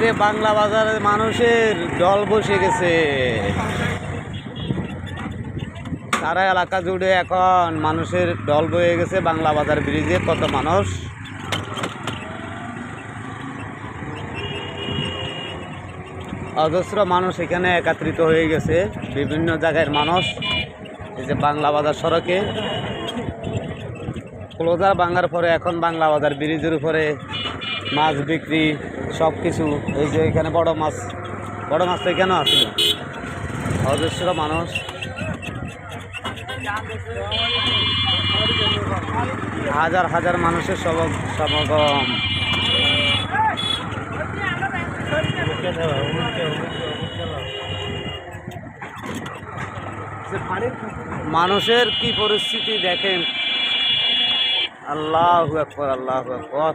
আজকের এই বাংলা বাজারে মানুষের দল বসে গেছে। সারা এলাকা জুড়ে এখন মানুষের দল বয়ে গেছে। বাংলা বাজার ব্রিজে কত মানুষ, অজস্র মানুষ এখানে একত্রিত হয়ে গেছে। বিভিন্ন জায়গার মানুষ এই যে বাংলা বাজার সড়কে ক্লোজার ভাঙার পরে এখন বাংলা বাজার ব্রিজের উপরে মাছ বিক্রি সব কিছু। এই যে এখানে বড় মাছ তো এখানেও আসছিল। অজস্র মানুষ, হাজার হাজার মানুষের সমাগম। মানুষের কি পরিস্থিতি দেখেন। আল্লাহু আকবার, আল্লাহু আকবার।